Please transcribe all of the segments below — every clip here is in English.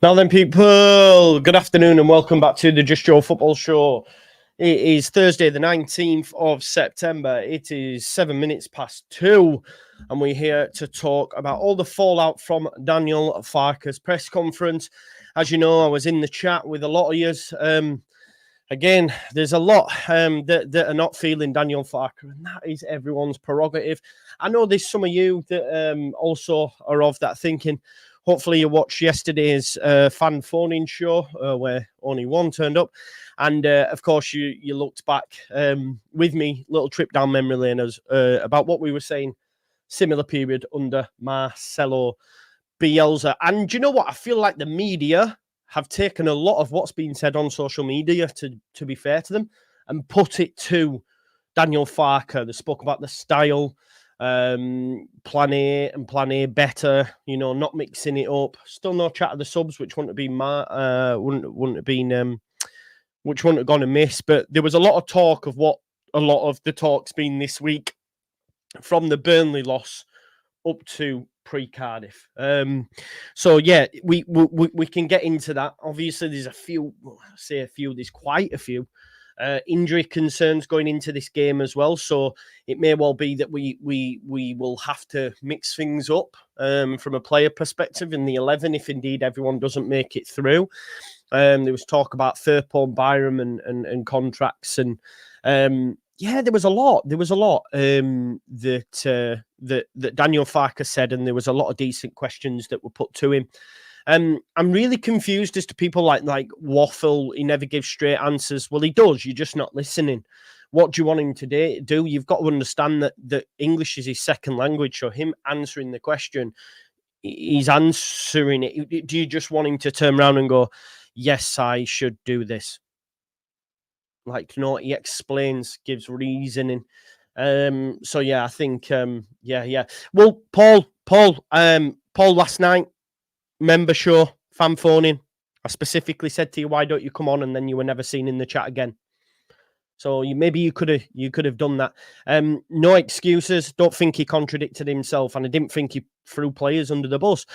Now then, people, good afternoon and welcome back to the Just Joe Football Show. It is Thursday, the 19th of September. It is 7 minutes past 2, and we're here to talk about all the fallout from Daniel Farkes' press conference. As you know, I was in the chat with a lot of yous. Again, there's a lot that are not feeling Daniel Farkes, and that is everyone's prerogative. I know there's some of you that also are of that thinking. Hopefully you watched yesterday's fan phone-in show where only one turned up. And, of course, you looked back with me, little trip down memory lane about what we were saying, similar period under Marcelo Bielsa. And do you know what? I feel like the media have taken a lot of what's been said on social media, to be fair to them, and put it to Daniel Farkes. They spoke about the style, plan A and plan A better, not mixing it up. Still no chat of the subs, which wouldn't have been which wouldn't have gone amiss. But there was a lot of talk of what a lot of the talk's been this week, from the Burnley loss up to pre-Cardiff. So yeah, we can get into that. Obviously, there's a few. There's quite a few injury concerns going into this game as well. So it may well be that we will have to mix things up from a player perspective in the 11, if indeed everyone doesn't make it through. There was talk about Firpo and Byram and contracts, and yeah, there was a lot. There was a lot that Daniel Farkes said, and there was a lot of decent questions that were put to him. I'm really confused as to people like Waffle. He never gives straight answers. Well, he does. You're just not listening. What do you want him to do? You've got to understand that English is his second language. So him answering the question, he's answering it. Do you just want him to turn around and go, yes, I should do this? No, he explains, gives reasoning. So yeah, I think yeah. Well, Paul, last night, member show, fan phoning. I specifically said to you, why don't you come on? And then you were never seen in the chat again. So maybe you could have done that. No excuses. Don't think he contradicted himself, and I didn't think he threw players under the bus.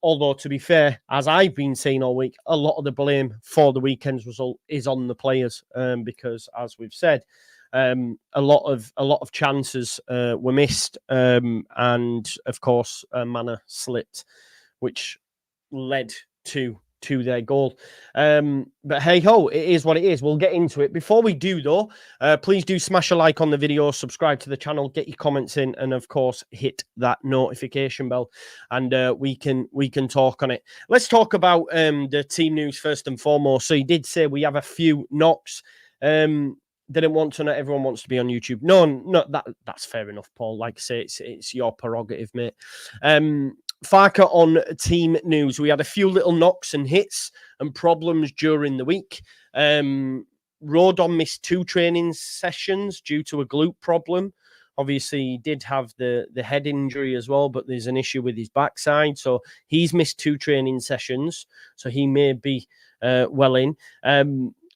Although, to be fair, as I've been saying all week, a lot of the blame for the weekend's result is on the players, because, as we've said, a lot of chances were missed, and of course, Mana slipped, which led to their goal. But hey ho, it is what it is. We'll get into it. Before we do, though, please do smash a like on the video, subscribe to the channel, get your comments in, and of course hit that notification bell, and we can talk on it. Let's talk about the team news first and foremost. So he did say we have a few knocks. Didn't want to. Not everyone wants to be on YouTube. No, that's fair enough, Paul. Like I say, it's your prerogative, mate. Farkes on team news. We had a few little knocks and hits and problems during the week. Rodon missed 2 training sessions due to a glute problem. Obviously, he did have the head injury as well, but there's an issue with his backside. So he's missed 2 training sessions. So he may be well in.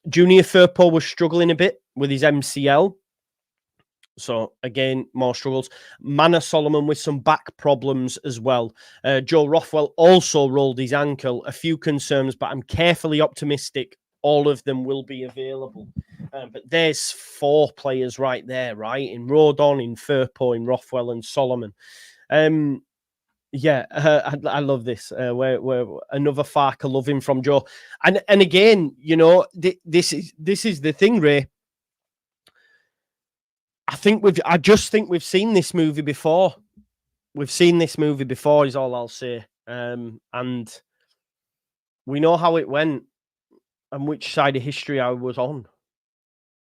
Junior Firpo was struggling a bit with his MCL. So, again, more struggles. Mana Solomon with some back problems as well. Joe Rothwell also rolled his ankle. A few concerns, but I'm carefully optimistic all of them will be available. But there's 4 players right there, right? In Rodon, in Firpo, in Rothwell, and Solomon. Yeah, I love this. Where another Farkes loving from Joe. And again, this is the thing, Ray. I just think we've seen this movie before. We've seen this movie before, is all I'll say. And we know how it went and which side of history I was on,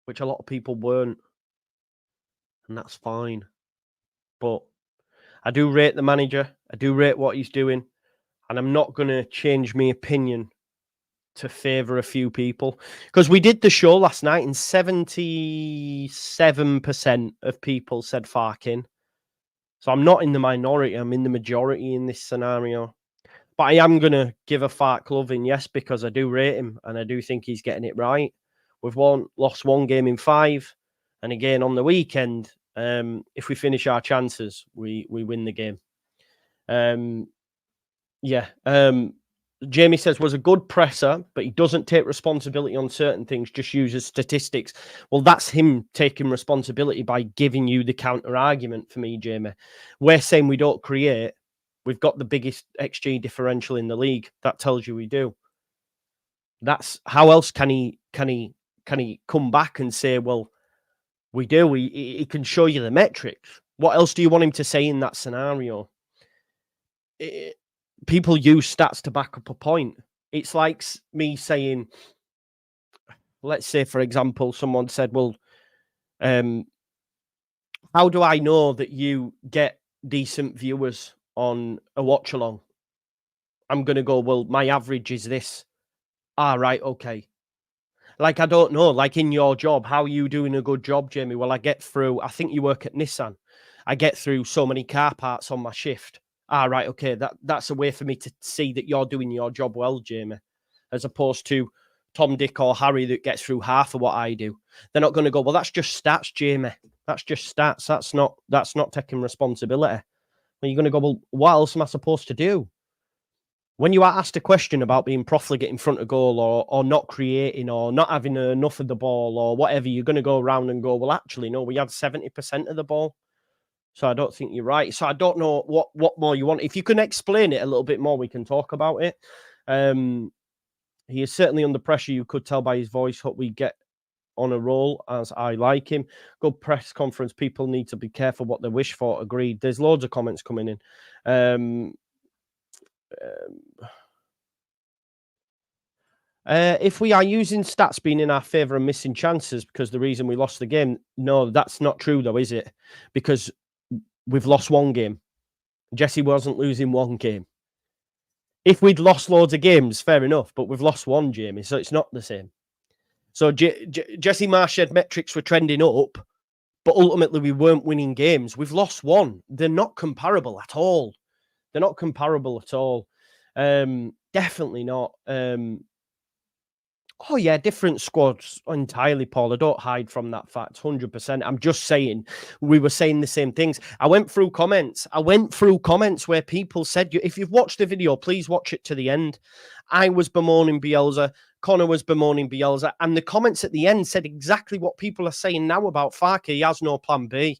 which a lot of people weren't. And that's fine. But I do rate the manager. I do rate what he's doing. And I'm not going to change my opinion to favour a few people, because we did the show last night and 77% of people said Farkes. So I'm not in the minority, I'm in the majority in this scenario. But I am going to give a Farkes loving, yes, because I do rate him and I do think he's getting it right. We've lost 1 game in 5, and again on the weekend, if we finish our chances, we win the game. Jamie says, was a good presser, but he doesn't take responsibility on certain things, just uses statistics. Well, that's him taking responsibility by giving you the counter argument for me, Jamie. We're saying we don't create. We've got the biggest XG differential in the league. That tells you we do. That's how else can he come back and say, well, we do. He can show you the metrics. What else do you want him to say in that scenario? People use stats to back up a point. It's like me saying, let's say, for example, someone said, well, how do I know that you get decent viewers on a watch along? I'm going to go, well, my average is this. Right, okay. Like, I don't know, like in your job, how are you doing a good job, Jamie? Well, I get through, I think you work at Nissan. I get through so many car parts on my shift. Right, okay, that's a way for me to see that you're doing your job well, Jamie, as opposed to Tom, Dick or Harry that gets through half of what I do. They're not going to go, well, that's just stats, Jamie. That's just stats. That's not taking responsibility. Well, you're going to go, well, what else am I supposed to do? When you are asked a question about being profligate in front of goal or not creating or not having enough of the ball or whatever, you're going to go around and go, well, actually, no, we had 70% of the ball. So I don't think you're right. So I don't know what more you want. If you can explain it a little bit more, we can talk about it. He is certainly under pressure. You could tell by his voice. Hope we get on a roll, as I like him. Good press conference. People need to be careful what they wish for. Agreed. There's loads of comments coming in. If we are using stats being in our favour and missing chances because the reason we lost the game, no, that's not true though, is it? Because we've lost one game. Jesse wasn't losing one game. If we'd lost loads of games, fair enough, but we've lost one, Jamie, so it's not the same. So Jesse Marsh said metrics were trending up, but ultimately we weren't winning games. We've lost one. They're not comparable at all. They're not comparable at all. Definitely not. Oh, yeah, different squads entirely, Paul. I don't hide from that fact, 100%. I'm just saying, we were saying the same things. I went through comments where people said, if you've watched the video, please watch it to the end. I was bemoaning Bielsa. Connor was bemoaning Bielsa. And the comments at the end said exactly what people are saying now about Farke. He has no plan B.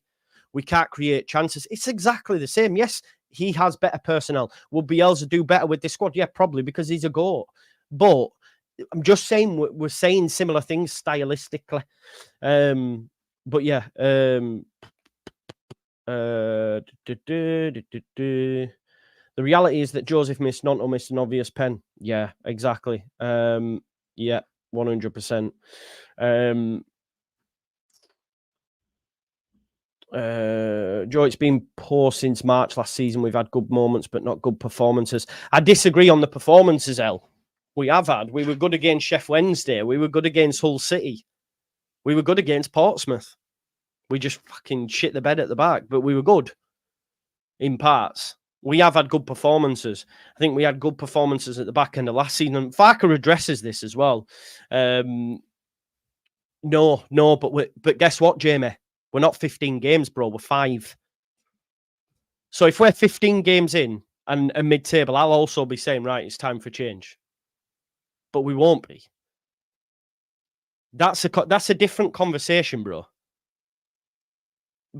We can't create chances. It's exactly the same. Yes, he has better personnel. Will Bielsa do better with this squad? Yeah, probably, because he's a GOAT. But I'm just saying we're saying similar things stylistically. But yeah. The reality is that Joseph missed, Nonto missed an obvious pen. Yeah, exactly. Yeah, 100%. Joe, it's been poor since March last season. We've had good moments, but not good performances. I disagree on the performances, El. We have had. We were good against Sheff Wednesday. We were good against Hull City. We were good against Portsmouth. We just fucking shit the bed at the back, but we were good in parts. We have had good performances. I think we had good performances at the back end of last season. Farke addresses this as well. No, but guess what, Jamie? We're not 15 games, bro. We're 5. So if we're 15 games in and mid-table, I'll also be saying, right, it's time for change. But we won't be. That's a different conversation, bro.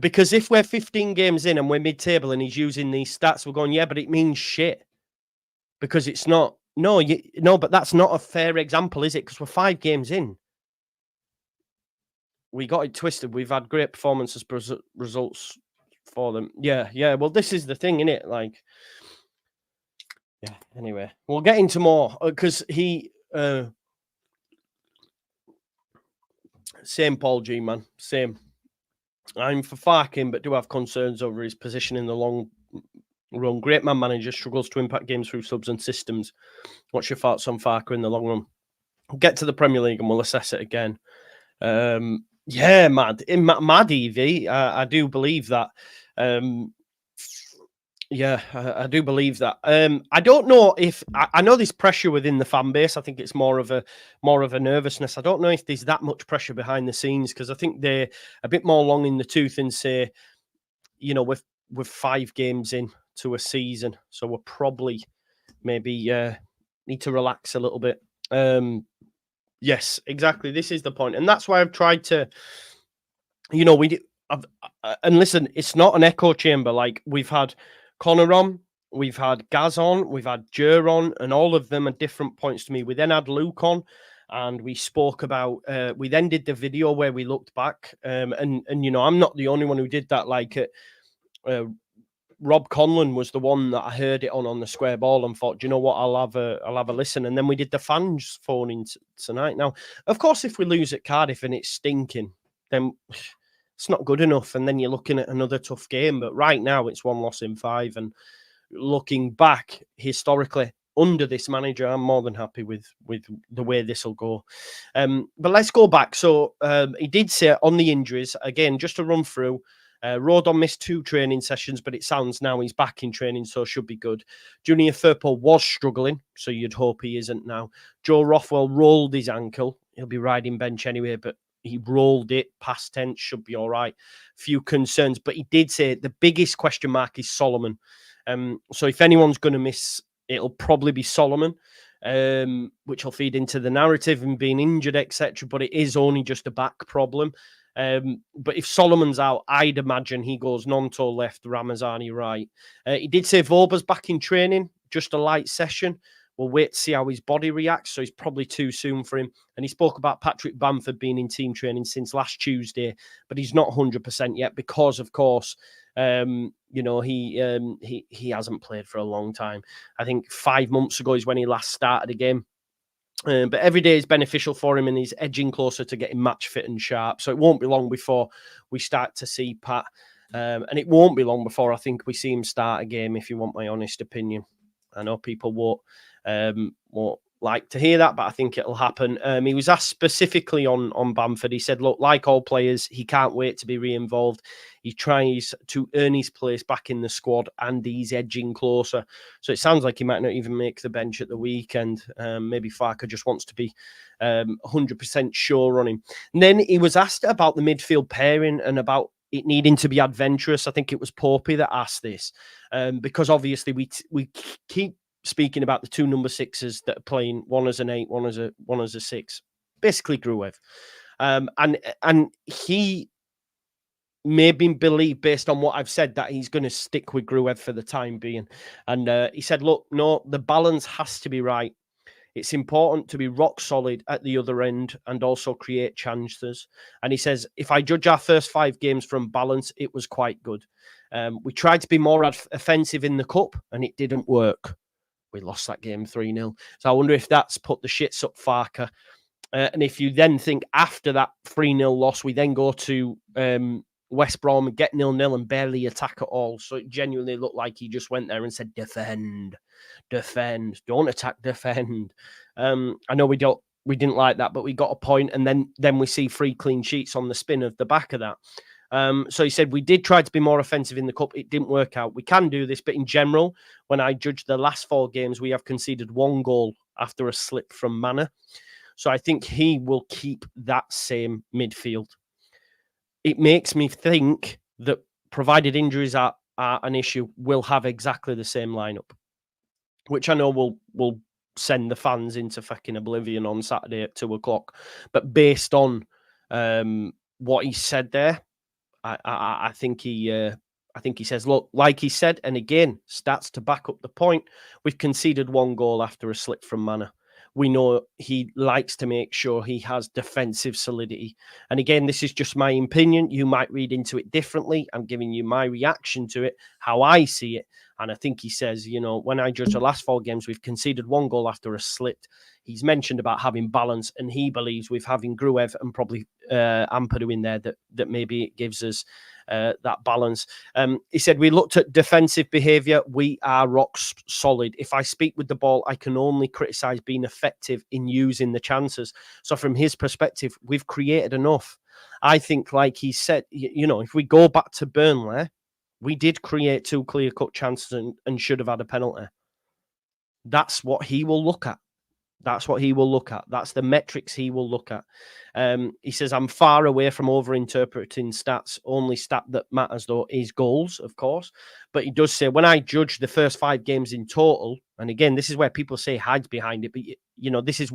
Because if we're 15 games in and we're mid-table and he's using these stats, we're going, yeah, but it means shit. Because it's not. No, but that's not a fair example, is it? Because we're 5 games in. We got it twisted. We've had great performances, results for them. Yeah. Well, this is the thing, innit? Like, yeah. Anyway, we'll get into more because he. Same Paul G, man. Same. I'm for Farke, but do have concerns over his position in the long run. Great man manager, struggles to impact games through subs and systems. What's your thoughts on Farke in the long run? We'll get to the Premier League and we'll assess it again. Yeah, mad. Mad, Evie. I do believe that. Yeah, I do believe that. I don't know if I know there's pressure within the fan base. I think it's more of a nervousness. I don't know if there's that much pressure behind the scenes because I think they're a bit more long in the tooth and say, you know, we're 5 games in to a season, so we're probably maybe need to relax a little bit. Yes, exactly. This is the point, and that's why I've tried to, and listen, it's not an echo chamber. Like, we've had Connor on, we've had Gaz on, we've had Jer on, and all of them are different points to me. We then had Luke on, and we spoke about. We then did the video where we looked back, and I'm not the only one who did that. Like, Rob Conlon was the one that I heard it on the square ball and thought, do you know what, I'll have a listen. And then we did the fans phone in tonight. Now, of course, if we lose at Cardiff and it's stinking, then it's not good enough. And then you're looking at another tough game. But right now, it's 1 loss in 5. And looking back historically under this manager, I'm more than happy with the way this will go. But let's go back. So he did say on the injuries, again, just to run through, Rodon missed 2 training sessions, but it sounds now he's back in training, so should be good. Junior Firpo was struggling, so you'd hope he isn't now. Joe Rothwell rolled his ankle. He'll be riding bench anyway, but he rolled it, past tense, should be all right. Few concerns, but he did say the biggest question mark is Solomon. So if anyone's going to miss, it'll probably be Solomon, which will feed into the narrative and being injured, etc. But it is only just a back problem. But if Solomon's out, I'd imagine he goes Nonto left, Ramazani right. He did say Voba's back in training, just a light session. We'll wait to see how his body reacts, so it's probably too soon for him. And he spoke about Patrick Bamford being in team training since last Tuesday, but he's not 100% yet because, of course, he hasn't played for a long time. I think 5 months ago is when he last started a game. But every day is beneficial for him, and he's edging closer to getting match fit and sharp. So it won't be long before we start to see Pat. And it won't be long before I think we see him start a game, if you want my honest opinion. I know people won't like to hear that, but I think it'll happen. He was asked specifically on Bamford. He said, look, like all players, he can't wait to be re-involved. He tries to earn his place back in the squad, and he's edging closer. So it sounds like he might not even make the bench at the weekend. Maybe Farke just wants to be 100% sure on him. And then he was asked about the midfield pairing and about it needing to be adventurous. I think it was Popey that asked this, because obviously we keep speaking about the 2 number 6s that are playing, one as an 8, one as a 6, basically Gruev. And he may be believed, based on what I've said, that he's going to stick with Gruev for the time being. And he said, look, no, the balance has to be right. It's important to be rock solid at the other end and also create chances. And he says, if I judge our first 5 games from balance, it was quite good. We tried to be more offensive in the cup, and it didn't work. We lost that game 3-0. So I wonder if that's put the shits up Farke. And if you then think after that 3-0 loss, we then go to West Brom and get 0-0 and barely attack at all. So it genuinely looked like he just went there and said, defend, don't attack, defend. I know we didn't like that, but we got a point, and then we see 3 clean sheets on the spin of the back of that. So he said, we did try to be more offensive in the cup. It didn't work out. We can do this, but in general, when I judge the last 4 games, we have conceded 1 goal after a slip from Mana. So I think he will keep that same midfield. It makes me think that, provided injuries are an issue, we'll have exactly the same lineup, which I know will send the fans into fucking oblivion on Saturday at 2:00. But based on what he said there, I think he says, look, like he said, and again, stats to back up the point, we've conceded 1 goal after a slip from Mana. We know he likes to make sure he has defensive solidity. And again, this is just my opinion. You might read into it differently. I'm giving you my reaction to it, how I see it. And I think he says, when I judge the last 4 games, we've conceded 1 goal after a slip. He's mentioned about having balance, and he believes with having Gruev and probably Ampadu in there that maybe it gives us that balance. He said, we looked at defensive behaviour. We are rock solid. If I speak with the ball, I can only criticise being effective in using the chances. So from his perspective, we've created enough. I think, like he said, if we go back to Burnley, we did create 2 clear-cut chances and should have had a penalty. That's what he will look at. That's what he will look at. That's the metrics he will look at. He says, I'm far away from over-interpreting stats. Only stat that matters, though, is goals, of course. But he does say, when I judge the first 5 games in total, and again, this is where people say hides behind it, but, you know, this is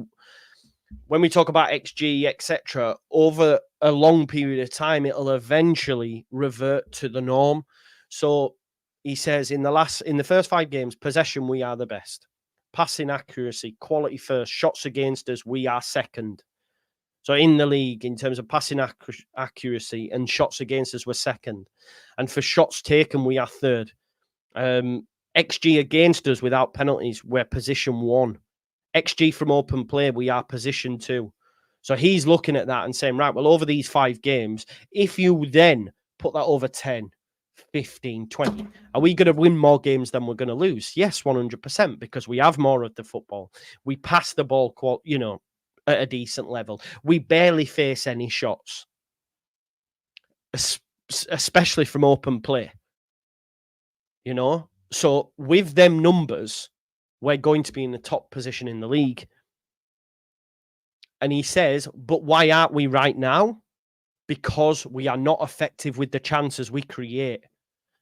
when we talk about XG, etc., over a long period of time, it'll eventually revert to the norm. So he says, in the first 5 games, possession, we are the best. Passing accuracy, quality first, shots against us, we are second. So in the league, in terms of passing accuracy and shots against us, we're second. And for shots taken, we are third. XG against us without penalties, we're position 1. XG from open play, we are position 2. So he's looking at that and saying, right, well, over these 5 games, if you then put that over 10, 15, 20. Are we going to win more games than we're going to lose? Yes, 100%, because we have more of the football. We pass the ball, at a decent level. We barely face any shots, especially from open play. You know? So with them numbers, we're going to be in the top position in the league. And he says, but why aren't we right now? Because we are not effective with the chances we create.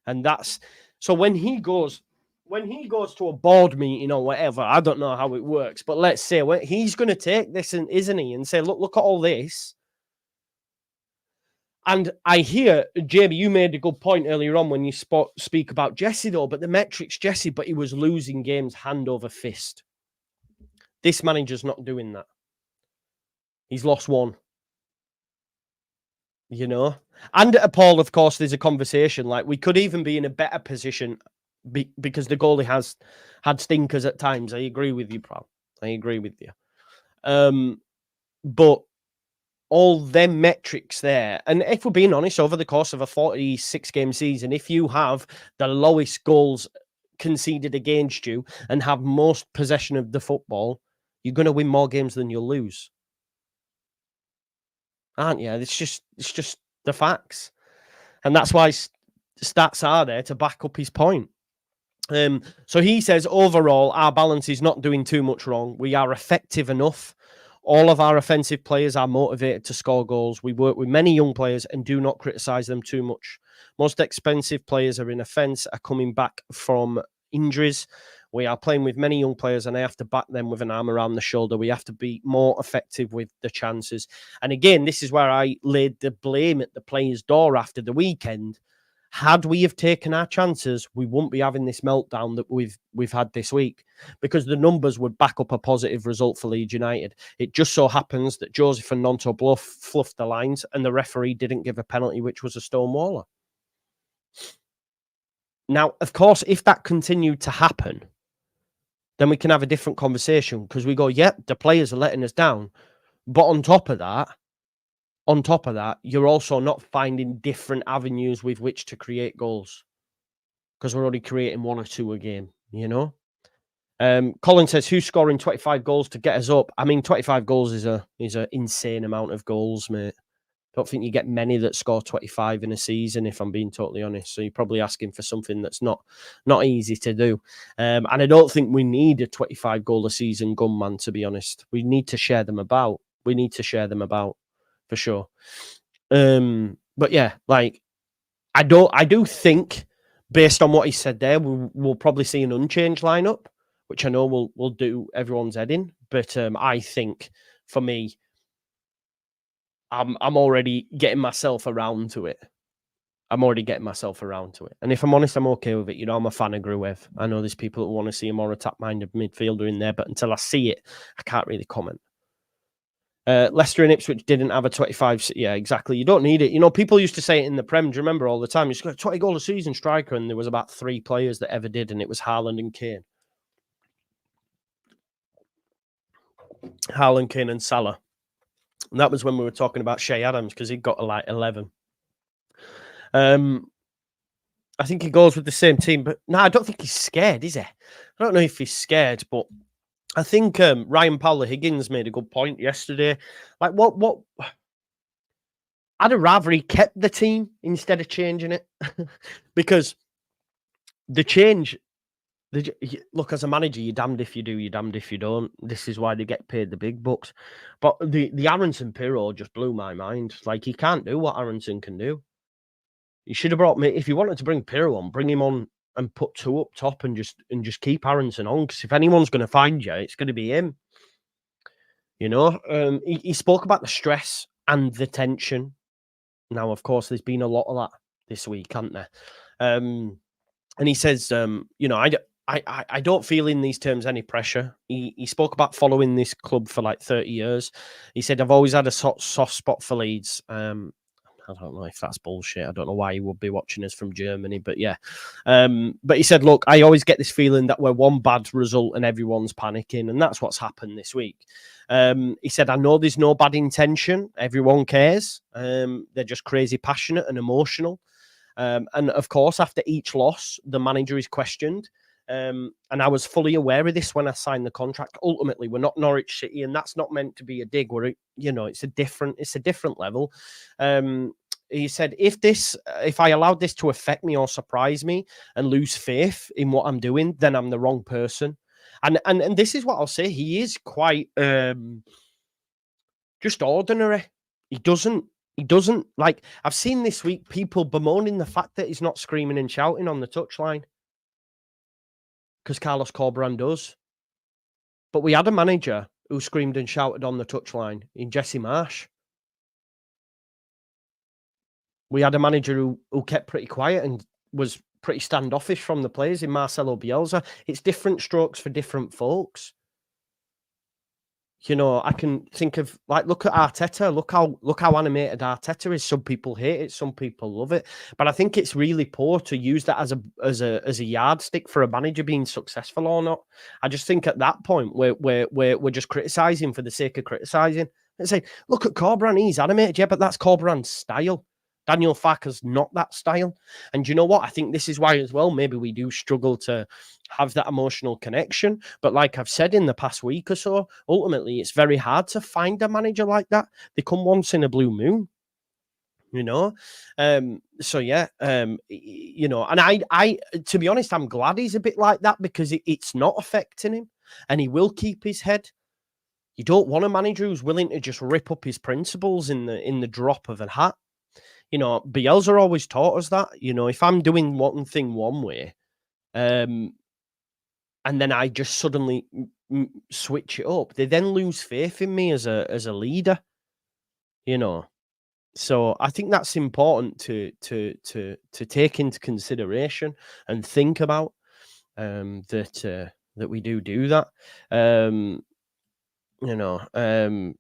And that's so when he goes to a board meeting or whatever, I don't know how it works, but let's say he's going to take this, isn't he, and say, look at all this. And I hear, Jamie, you made a good point earlier on when you speak about Jesse, though, but the metrics, Jesse, but he was losing games hand over fist. This manager's not doing that. He's lost 1. You know? And at Paul, of course, there's a conversation. Like, we could even be in a better position because the goalie has had stinkers at times. I agree with you, Pral. I agree with you. But all them metrics there, and if we're being honest, over the course of a 46-game season, if you have the lowest goals conceded against you and have most possession of the football, you're going to win more games than you'll lose. Aren't you? It's just the facts. And that's why stats are there to back up his point. So he says, overall, our balance is not doing too much wrong. We are effective enough. All of our offensive players are motivated to score goals. We work with many young players and do not criticise them too much. Most expensive players are in offence, are coming back from injuries. We are playing with many young players and I have to back them with an arm around the shoulder. We have to be more effective with the chances. And again, this is where I laid the blame at the players' door after the weekend. Had we have taken our chances, we wouldn't be having this meltdown that we've had this week because the numbers would back up a positive result for Leeds United. It just so happens that Joseph and Nonto fluffed the lines and the referee didn't give a penalty, which was a stonewaller. Now, of course, if that continued to happen, then we can have a different conversation because we go, yep, the players are letting us down. But on top of that, you're also not finding different avenues with which to create goals because we're only creating 1 or 2 a game, you know? Colin says, who's scoring 25 goals to get us up? I mean, 25 goals is an insane amount of goals, mate. Don't think you get many that score 25 in a season, if I'm being totally honest. So you're probably asking for something that's not easy to do. And I don't think we need a 25 goal a season gunman, to be honest. We need to share them about. For sure. But yeah, like I do think based on what he said there, we'll probably see an unchanged lineup, which I know will do everyone's head in. But I think for me, I'm already getting myself around to it. And if I'm honest, I'm okay with it. You know, I'm a fan of Gruev. I know there's people that want to see a more attack-minded midfielder in there, but until I see it, I can't really comment. Leicester and Ipswich didn't have a 25. Yeah, exactly. You don't need it. You know, people used to say it in the Prem. Do you remember all the time? You just got a 20 goal a season striker, and there was about 3 players that ever did, and it was Haaland and Kane. Haaland, Kane, and Salah. And that was when we were talking about Shea Adams because he got like 11. I think he goes with the same team, but no, I don't think he's scared, is he? I don't know if he's scared, but I think Ryan Powler-Higgins made a good point yesterday. Like, what? I'd have rather he kept the team instead of changing it because the change Look, as a manager, you're damned if you do, you're damned if you don't. This is why they get paid the big bucks. But the Aronson Pirro just blew my mind. Like, he can't do what Aronson can do. You should have brought me, if you wanted to bring Pirro on, bring him on and put two up top and just keep Aronson on. Because if anyone's going to find you, it's going to be him. You know, he spoke about the stress and the tension. Now, of course, there's been a lot of that this week, hasn't there? And he says, you know, I don't feel in these terms any pressure. He spoke about following this club for like 30 years. He said, I've always had a soft spot for Leeds. I don't know if that's bullshit. I don't know why he would be watching us from Germany, but yeah. But he said, look, I always get this feeling that we're one bad result and everyone's panicking. And that's what's happened this week. He said, I know there's no bad intention. Everyone cares. They're just crazy passionate and emotional. And of course, after each loss, the manager is questioned. And I was fully aware of this when I signed the contract. Ultimately, we're not Norwich City, and that's not meant to be a dig. We're, you know, it's a different level. He said, if I allowed this to affect me or surprise me and lose faith in what I'm doing, then I'm the wrong person. And this is what I'll say. He is quite just ordinary. He doesn't like. I've seen this week people bemoaning the fact that he's not screaming and shouting on the touchline. Because Carlos Corberán does. But we had a manager who screamed and shouted on the touchline in Jesse Marsh. We had a manager who kept pretty quiet and was pretty standoffish from the players in Marcelo Bielsa. It's different strokes for different folks. You know, I can think of, like, look at Arteta. Look how animated Arteta is. Some people hate it, some people love it. But I think it's really poor to use that as a yardstick for a manager being successful or not. I just think at that point we're just criticising for the sake of criticising. And say, look at Corberán, he's animated, yeah, but that's Corberán's style. Daniel Farkes not that style. And you know what? I think this is why as well, maybe we do struggle to have that emotional connection. But like I've said in the past week or so, ultimately, it's very hard to find a manager like that. They come once in a blue moon, you know? So, yeah, you know, and I, to be honest, I'm glad he's a bit like that because it's not affecting him and he will keep his head. You don't want a manager who's willing to just rip up his principles in the drop of a hat. You know, Bielsa always taught us that. You know, if I'm doing one thing one way, and then I just suddenly switch it up, they then lose faith in me as a leader. You know, so I think that's important to take into consideration and think about. That we do that. You know,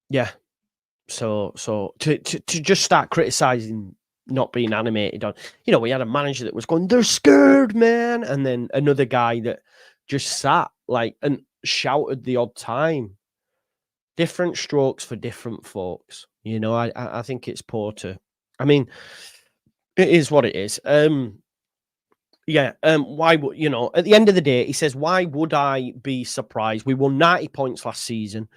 yeah. So to just start criticizing not being animated on, you know, we had a manager that was going, they're scared, man, and then another guy that just sat like and shouted the odd time. Different strokes for different folks. You know, I think it's poor to. I mean, it is what it is. Yeah. Why would, you know? At the end of the day, he says, why would I be surprised? We won 90 points last season.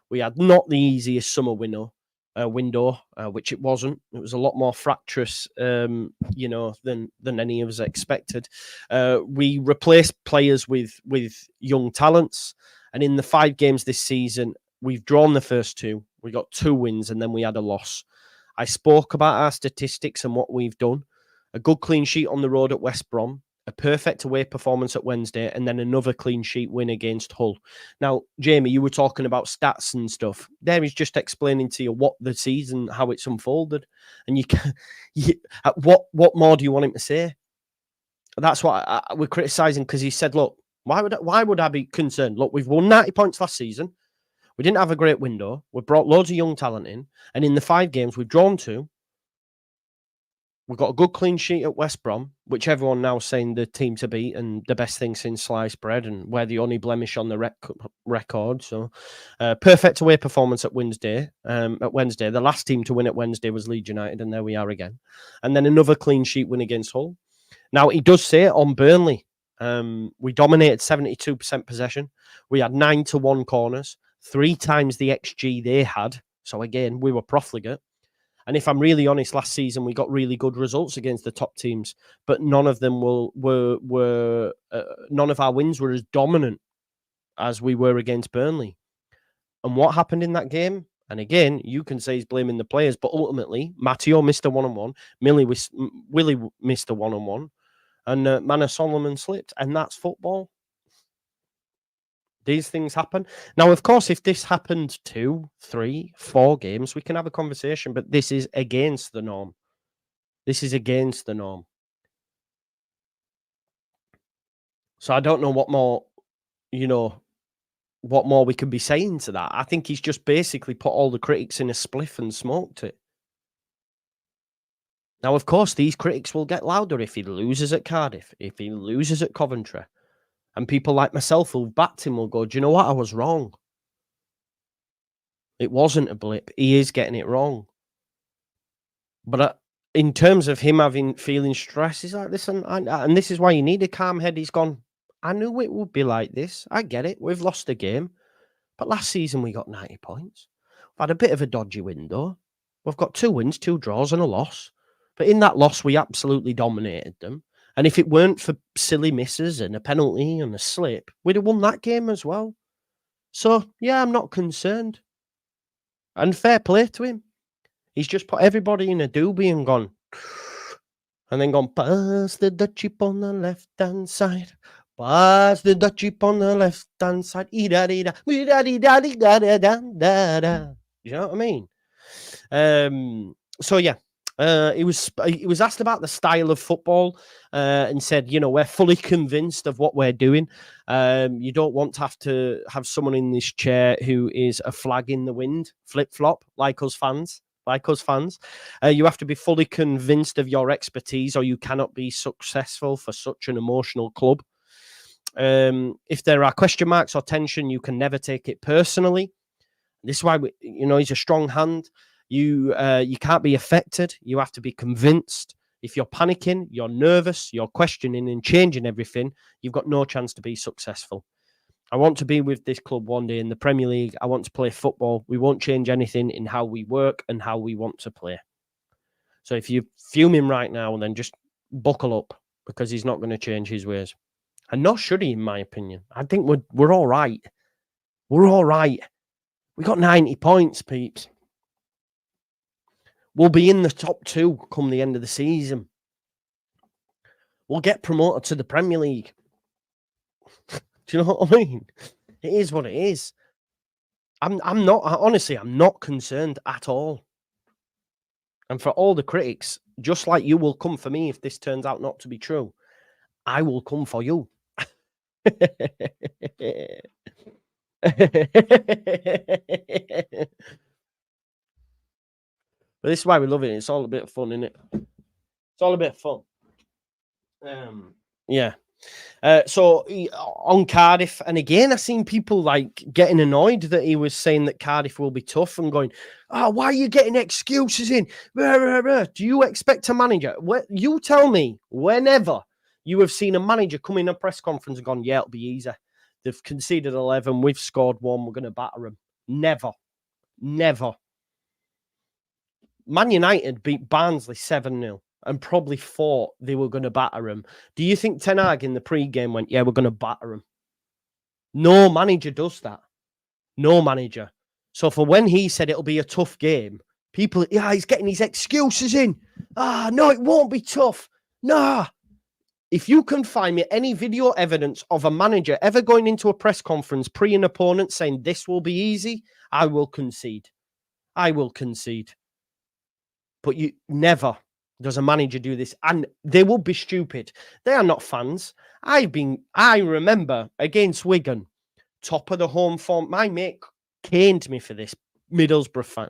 We had not the easiest summer window, which it wasn't. It was a lot more fractious, you know, than any of us expected. We replaced players with young talents, and in the 5 games this season, we've drawn the first 2. We got 2 wins, and then we had a loss. I spoke about our statistics and what we've done. A good clean sheet on the road at West Brom, a perfect away performance at Wednesday, and then another clean sheet win against Hull. Now, Jamie, you were talking about stats and stuff. There he's just explaining to you what the season, how it's unfolded. And what more do you want him to say? That's what we're criticising, because he said, look, why would I be concerned? Look, we've won 90 points last season. We didn't have a great window. We brought loads of young talent in. And in the 5 games, we've drawn 2. We've got a good clean sheet at West Brom, which everyone now is saying the team to beat and the best thing since sliced bread, and we're the only blemish on the record. So, perfect away performance at Wednesday. The last team to win at Wednesday was Leeds United, and there we are again. And then another clean sheet win against Hull. Now, he does say it on Burnley. We dominated 72% possession. We had 9-1 corners, 3 times the XG they had. So again, we were profligate. And if I'm really honest, last season we got really good results against the top teams, but none of them were none of our wins were as dominant as we were against Burnley. And what happened in that game? And again, you can say he's blaming the players, but ultimately, Matteo missed a one-on-one, Willie missed a one-on-one, and Manor Solomon slipped, and that's football. These things happen. Now, of course, if this happened 2, 3, 4 games, we can have a conversation, but this is against the norm. This is against the norm. So I don't know what more, what more we could be saying to that. I think he's just basically put all the critics in a spliff and smoked it. Now, of course, these critics will get louder if he loses at Cardiff, if he loses at Coventry. And people like myself who've backed him will go, do you know what? I was wrong. It wasn't a blip. He is getting it wrong. But in terms of him feeling stress, he's like, listen, and this is why you need a calm head. He's gone, I knew it would be like this. I get it. We've lost a game. But last season we got 90 points. We've had a bit of a dodgy window. We've got 2 wins, 2 draws and a loss. But in that loss, we absolutely dominated them. And if it weren't for silly misses and a penalty and a slip, we'd have won that game as well. So, yeah, I'm not concerned. And fair play to him. He's just put everybody in a doobie and gone. And then gone, pass the Dutch chip on the left-hand side. Pass the Dutch chip on the left-hand side. E-da-dee-da, e-da-dee-da-dee-da-da-da-da. You know what I mean? So, yeah. He was asked about the style of football and said, we're fully convinced of what we're doing. You don't want to have someone in this chair who is a flag in the wind, flip-flop, like us fans. You have to be fully convinced of your expertise or you cannot be successful for such an emotional club. If there are question marks or tension, you can never take it personally. This is why, he's a strong hand. You can't be affected. You have to be convinced. If you're panicking, you're nervous, you're questioning and changing everything, you've got no chance to be successful. I want to be with this club one day in the Premier League. I want to play football. We won't change anything in how we work and how we want to play. So if you're fuming right now, then just buckle up because he's not going to change his ways. And nor should he, in my opinion. I think we're all right. We're all right. We got 90 points, peeps. We'll be in the top 2 come the end of the season. We'll get promoted to the Premier League. Do you know what I mean? It is what it is. I'm not concerned at all. And for all the critics, just like you will come for me if this turns out not to be true, I will come for you. But this is why we love it. It's all a bit of fun, isn't it? It's all a bit of fun. Yeah. So on Cardiff, and again, I've seen people like getting annoyed that he was saying that Cardiff will be tough and going, why are you getting excuses in? Do you expect a manager? You tell me whenever you have seen a manager come in a press conference and gone, yeah, it'll be easy. They've conceded 11. We've scored 1. We're going to batter them. Never. Man United beat Barnsley 7-0 and probably thought they were going to batter them. Do you think Ten Hag in the pre-game went, yeah, we're going to batter them? No manager does that. No manager. So for when he said it'll be a tough game, people, he's getting his excuses in. No, it won't be tough. Nah. If you can find me any video evidence of a manager ever going into a press conference pre an opponent saying this will be easy, I will concede. But you never does a manager do this. And they will be stupid. They are not fans. I remember against Wigan, top of the home form. My mate caned me for this, Middlesbrough fan.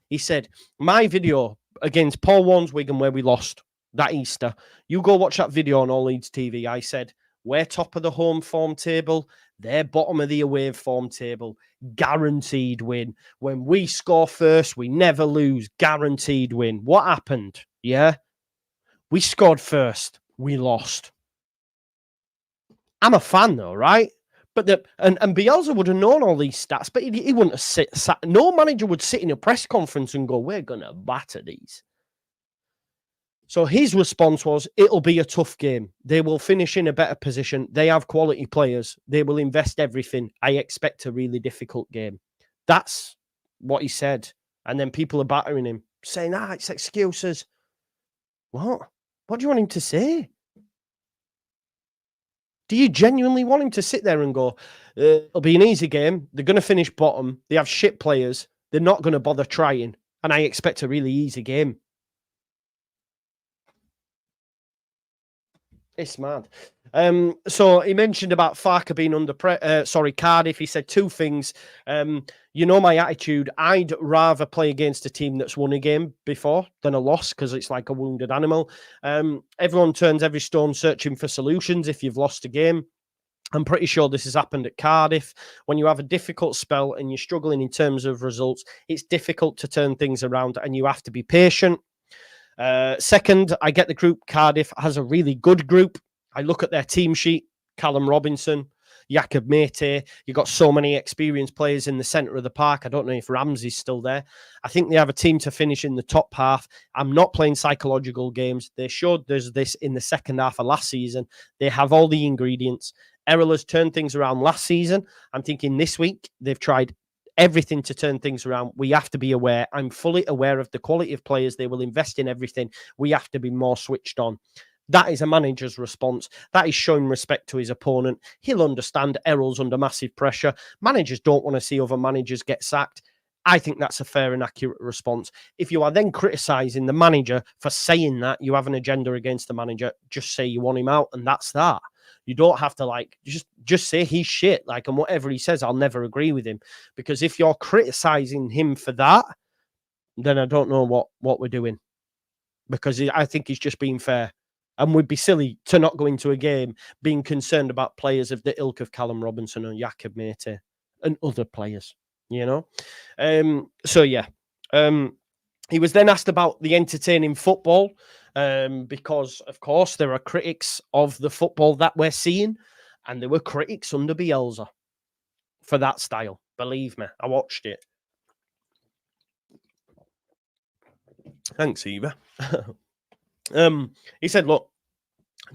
He said, my video against Paul Warne's Wigan where we lost that Easter, you go watch that video on All Leeds TV. I said, we're top of the home form table. They're bottom of the away form table. Guaranteed win. When we score first, we never lose. Guaranteed win. What happened? Yeah. We scored first. We lost. I'm a fan though, right? But and Bielsa would have known all these stats, but he wouldn't have sat. No manager would sit in a press conference and go, "We're going to batter these." So his response was, "It'll be a tough game. They will finish in a better position. They have quality players. They will invest everything. I expect a really difficult game." That's what he said. And then people are battering him, saying, it's excuses. What? What do you want him to say? Do you genuinely want him to sit there and go, it'll be an easy game. They're going to finish bottom. They have shit players. They're not going to bother trying. And I expect a really easy game. It's mad. So he mentioned about Farke being under Cardiff. He said two things. You know my attitude. I'd rather play against a team that's won a game before than a loss because it's like a wounded animal. Everyone turns every stone searching for solutions if you've lost a game. I'm pretty sure this has happened at Cardiff. When you have a difficult spell and you're struggling in terms of results, it's difficult to turn things around and you have to be patient. Second, I get the group. Cardiff has a really good group. I look at their team sheet. Callum Robinson, Jakob Mete. You've got so many experienced players in the centre of the park. I don't know if Ramsey's still there. I think they have a team to finish in the top half. I'm not playing psychological games. They showed there's this in the second half of last season. They have all the ingredients. Errol has turned things around last season. I'm thinking this week they've tried everything to turn things around. We have to be aware. I'm fully aware of the quality of players. They will invest in everything. We have to be more switched on. That is a manager's response. That is showing respect to his opponent. He'll understand Errol's under massive pressure. Managers don't want to see other managers get sacked. I think that's a fair and accurate response. If you are then criticising the manager for saying that, you have an agenda against the manager, just say you want him out, and that's that. You don't have to just say he's shit. And whatever he says, I'll never agree with him. Because if you're criticising him for that, then I don't know what we're doing. Because I think he's just being fair. And we'd be silly to not go into a game being concerned about players of the ilk of Callum Robinson and Jakob Mete and other players, you know? He was then asked about the entertaining football because, of course, there are critics of the football that we're seeing, and there were critics under Bielsa for that style. Believe me, I watched it. Thanks, Eva. He said, look,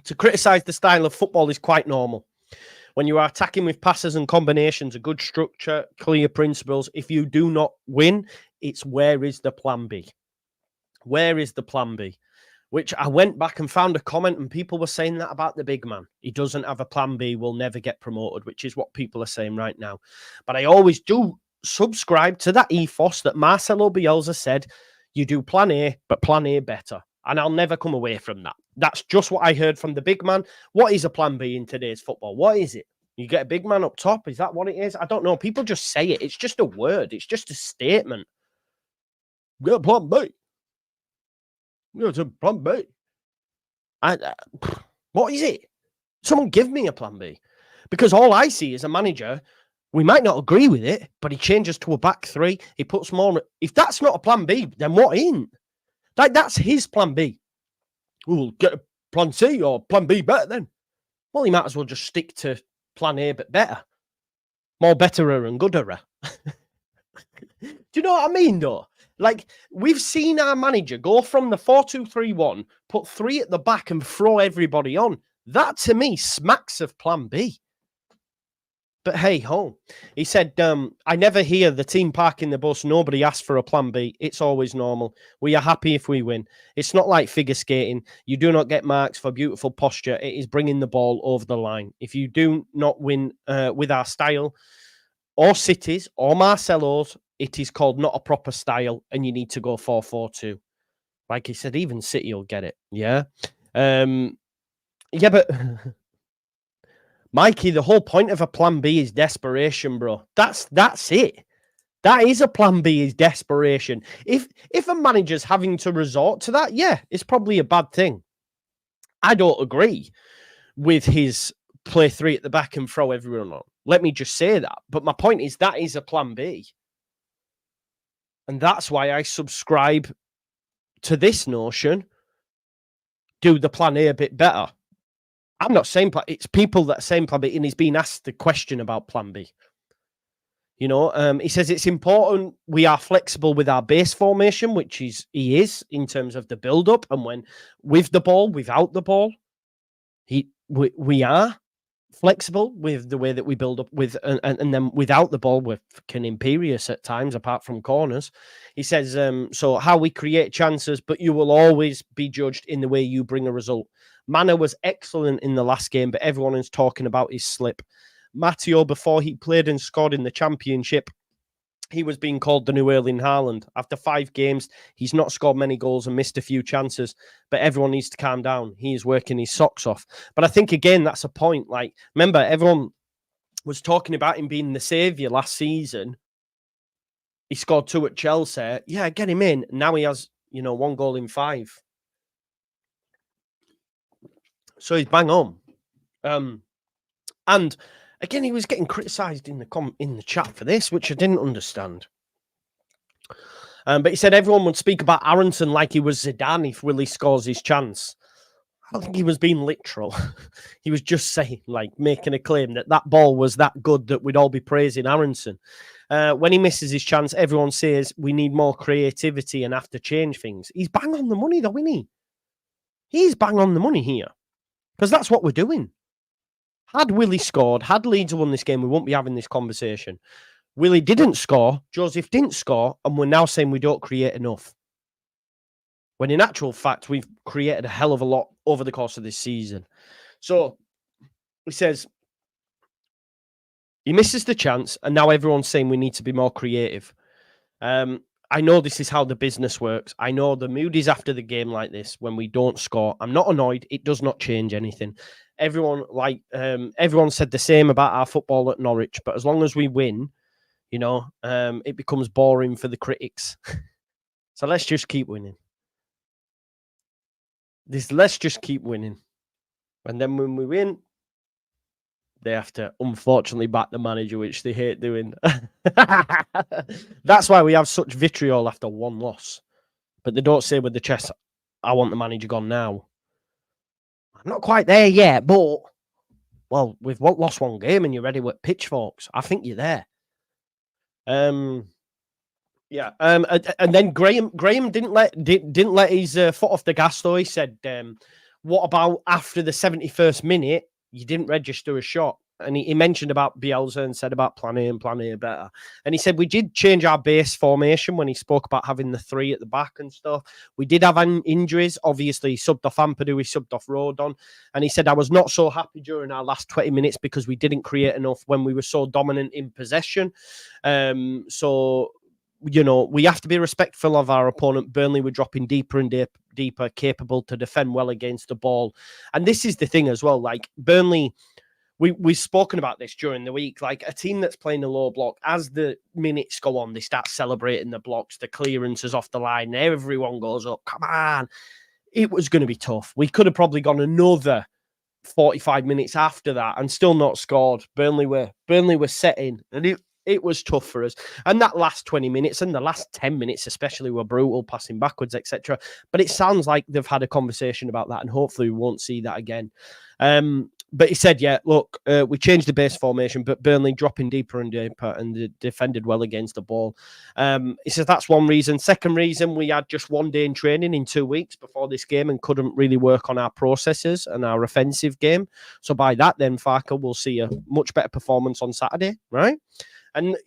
to criticise the style of football is quite normal. When you are attacking with passes and combinations, a good structure, clear principles, if you do not win, it's where is the plan B? Where is the plan B? Which I went back and found a comment and people were saying that about the big man. He doesn't have a plan B, will never get promoted, which is what people are saying right now. But I always do subscribe to that ethos that Marcelo Bielsa said, you do plan A, but plan A better. And I'll never come away from that. That's just what I heard from the big man. What is a plan B in today's football? What is it? You get a big man up top? Is that what it is? I don't know. People just say it. It's just a word. It's just a statement. Get a plan B. It's a plan B. What is it? Someone give me a plan B. Because all I see is a manager, we might not agree with it, but he changes to a back three. He puts more. If that's not a plan B, then what in? That's his plan B. We'll get a plan C or plan B better then. Well, he might as well just stick to plan A, but better. More betterer and gooderer. Do you know what I mean, though? We've seen our manager go from the 4-2-3-1, put three at the back and throw everybody on. That, to me, smacks of plan B. But hey ho, he said, I never hear the team parking the bus. Nobody asked for a plan B. It's always normal. We are happy if we win. It's not like figure skating. You do not get marks for beautiful posture. It is bringing the ball over the line. If you do not win with our style or City's or Marcelo's, it is called not a proper style and you need to go 4-4-2. Like he said, even City will get it. Yeah. But... Mikey, the whole point of a plan B is desperation, bro. That's it. That is a plan B, is desperation. If a manager's having to resort to that, yeah, it's probably a bad thing. I don't agree with his play three at the back and throw everyone on. Let me just say that. But my point is that is a plan B. And that's why I subscribe to this notion. Do the plan A a bit better. I'm not saying it's people that are saying plan B, and he's been asked the question about plan B. You know, he says it's important we are flexible with our base formation, which he is in terms of the build-up, and when with the ball, without the ball, we are flexible with the way that we build up with, and then without the ball, we're fucking imperious at times, apart from corners. He says, so how we create chances, but you will always be judged in the way you bring a result. Mana was excellent in the last game, but everyone is talking about his slip. Matteo, before he played and scored in the Championship, he was being called the new Erling Haaland. After 5 games, he's not scored many goals and missed a few chances, but everyone needs to calm down. He is working his socks off. But I think, again, that's a point. Like, remember, everyone was talking about him being the saviour last season. He scored 2 at Chelsea. Yeah, get him in. Now he has, 1 goal in 5. So he's bang on. And again, he was getting criticised in the chat for this, which I didn't understand. But he said everyone would speak about Aronson like he was Zidane if Willie scores his chance. I don't think he was being literal. He was just saying, making a claim that ball was that good that we'd all be praising Aronson. When he misses his chance, everyone says we need more creativity and have to change things. He's bang on the money, though, isn't he? He's bang on the money here. Because that's what we're doing. Had Willie scored, had Leeds won this game, we won't be having this conversation. Willie didn't score, Joseph didn't score, and we're now saying we don't create enough. When in actual fact, we've created a hell of a lot over the course of this season. So, he says, he misses the chance, and now everyone's saying we need to be more creative. I know this is how the business works. I know the mood is after the game like this when we don't score. I'm not annoyed. It does not change anything. Everyone said the same about our football at Norwich, but as long as we win, it becomes boring for the critics. So let's just keep winning. Let's just keep winning. And then when we win, they have to, unfortunately, back the manager, which they hate doing. That's why we have such vitriol after 1 loss. But they don't say with the chest, I want the manager gone now. I'm not quite there yet, but, well, we've lost 1 game and you're ready with pitchforks. I think you're there. Yeah. And then Graham didn't let his foot off the gas, though. He said, what about after the 71st minute, you didn't register a shot? And he mentioned about Bielsa and said about plan A and plan A better. And he said we did change our base formation when he spoke about having the 3 at the back and stuff. We did have injuries. Obviously, he subbed off Ampadu, he subbed off Rodon. And he said, I was not so happy during our last 20 minutes because we didn't create enough when we were so dominant in possession. So, we have to be respectful of our opponent. Burnley were dropping deeper and deeper, capable to defend well against the ball. And this is the thing as well, Burnley... We've spoken about this during the week. A team that's playing a low block, as the minutes go on, they start celebrating the blocks, the clearances off the line. Everyone goes up. Come on. It was going to be tough. We could have probably gone another 45 minutes after that and still not scored. Burnley were setting, and it was tough for us. And that last 20 minutes and the last 10 minutes especially were brutal, passing backwards, etc. But it sounds like they've had a conversation about that, and hopefully we won't see that again. But he said, yeah, look, we changed the base formation, but Burnley dropping deeper and deeper, and they defended well against the ball. He says that's one reason. Second reason, we had just 1 day in training in 2 weeks before this game and couldn't really work on our processes and our offensive game. So by that, then, Farke will see a much better performance on Saturday, right? And,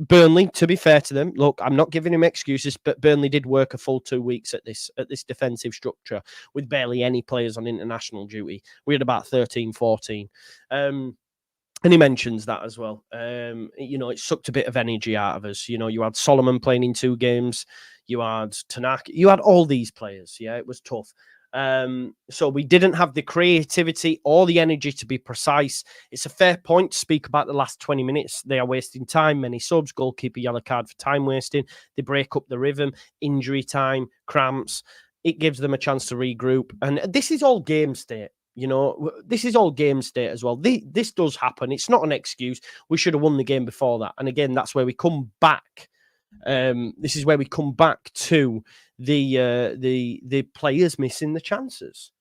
Burnley, to be fair to them, look, I'm not giving him excuses, but Burnley did work a full 2 weeks at this defensive structure with barely any players on international duty. We had about 13, 14. And he mentions that as well. It sucked a bit of energy out of us. You had Solomon playing in 2 games. You had Tanaka. You had all these players. Yeah, it was tough. So we didn't have the creativity or the energy to be precise. It's a fair point to speak about the last 20 minutes. They are wasting time. Many subs, goalkeeper yellow card for time wasting. They break up the rhythm, injury time, cramps. It gives them a chance to regroup. And this is all game state. This is all game state as well. This does happen. It's not an excuse. We should have won the game before that. And again, that's where we come back. This is where we come back to the players missing the chances.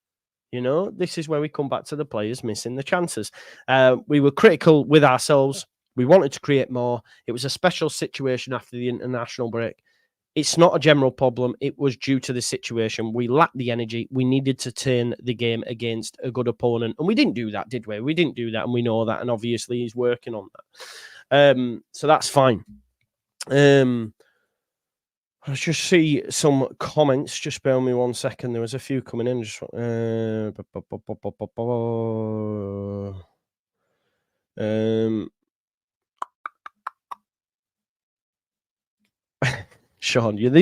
You know, this is where we come back to the players missing the chances. We were critical with ourselves. We wanted to create more. It was a special situation after the international break. It's not a general problem. It was due to the situation. We lacked the energy. We needed to turn the game against a good opponent. And we didn't do that, did we? We didn't do that, and we know that. And obviously, he's working on that. So that's fine. Let's just see some comments. Just bear with me 1 second. There was a few coming in. Just, Sean, you're the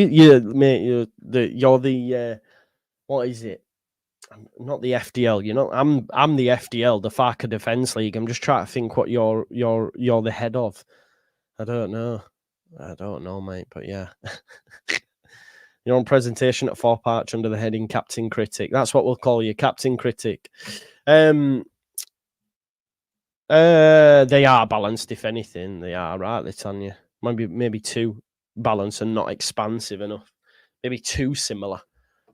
what is it? Not the FDL. You know, I'm the FDL, the Farkes Defence League. I'm just trying to think what you're the head of. I don't know, mate. But yeah, you're on presentation at Four Parch under the heading Captain Critic. That's what we'll call you, Captain Critic. They are balanced, if anything. They are, right, Tanya? Maybe too balanced and not expansive enough. Maybe too similar.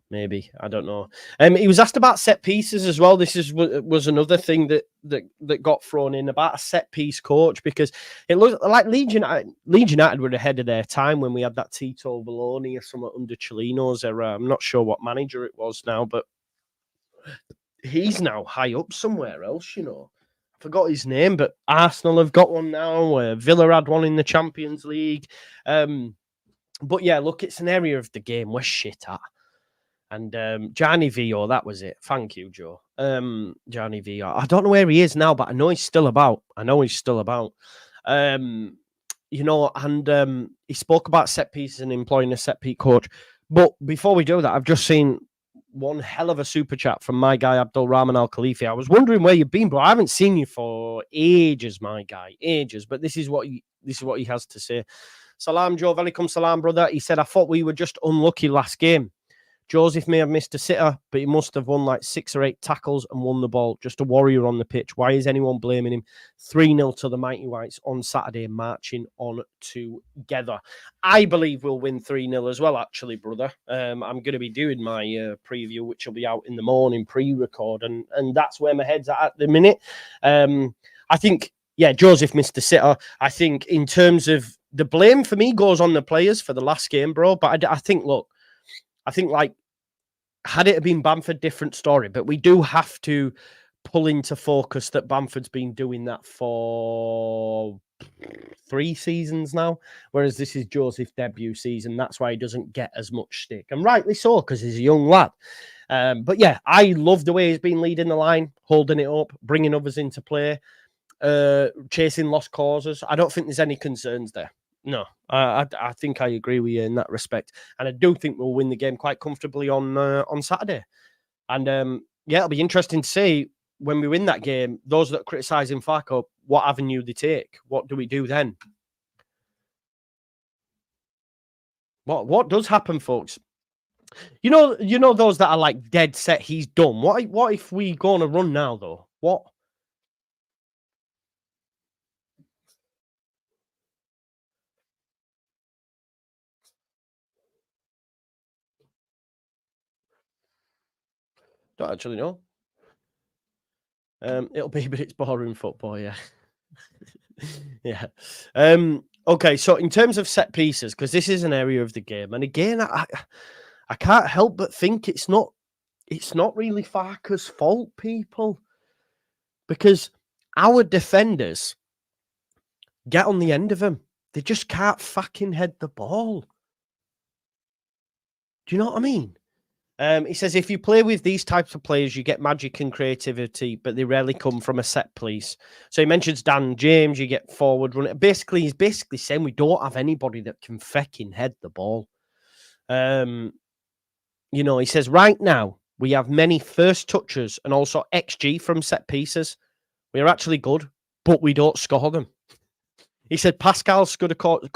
Maybe, I don't know. He was asked about set pieces as well. This was another thing that got thrown in about a set piece coach, because it looked like Leeds United were ahead of their time when we had that Tito Bologna or something under Cellino's era. I'm not sure what manager it was now, but he's now high up somewhere else, you know. I forgot his name, but Arsenal have got one now. Villa had one in the Champions League. But yeah, look, it's an area of the game we're shit at. And Gianni Vio, that was it. Thank you, Joe. Gianni Vio. I don't know where he is now, but I know he's still about. You know, and he spoke about set pieces and employing a set piece coach. But before we do that, I've just seen one hell of a super chat from my guy, Abdul Rahman Al Khalifi. I was wondering where you've been, bro. I haven't seen you for ages, my guy. Ages. But this is what he has to say. Salam, Joe. Velikum salam, brother. He said, I thought we were just unlucky last game. Joseph may have missed a sitter, but he must have won like 6 or 8 tackles and won the ball. Just a warrior on the pitch. Why is anyone blaming him? 3-0 to the Mighty Whites on Saturday, marching on together. I believe we'll win 3-0 as well, actually, brother. I'm going to be doing my preview, which will be out in the morning, pre-record, and that's where my head's at the minute. I think, yeah, Joseph missed a sitter. I think in terms of the blame for me goes on the players for the last game, bro. But I think, look, like, had it been Bamford, different story. But we do have to pull into focus that Bamford's been doing that for 3 seasons now, whereas this is Joseph's debut season. That's why he doesn't get as much stick. And rightly so, because he's a young lad. But yeah, I love the way he's been leading the line, holding it up, bringing others into play, chasing lost causes. I don't think there's any concerns there. No, I think I agree with you in that respect. And I do think we'll win the game quite comfortably on Saturday. And yeah, it'll be interesting to see when we win that game, those that are criticising Farkes, what avenue they take. What do we do then? What does happen, folks? You know those that are like dead set, he's done. What if we go on a run now, though? What? Don't actually know. It'll be, but it's boring football, yeah. Yeah. Okay, so in terms of set pieces, because this is an area of the game, and again, I can't help but think it's not really Farkes' fault, people, because our defenders get on the end of him. They just can't fucking head the ball. Do you know what I mean? He says, if you play with these types of players, you get magic and creativity, but they rarely come from a set piece. So he mentions Dan James, you get forward running. He's basically saying we don't have anybody that can fecking head the ball. You know, he says, right now, we have many first touches and also XG from set pieces. We are actually good, but we don't score them. He said Pascal could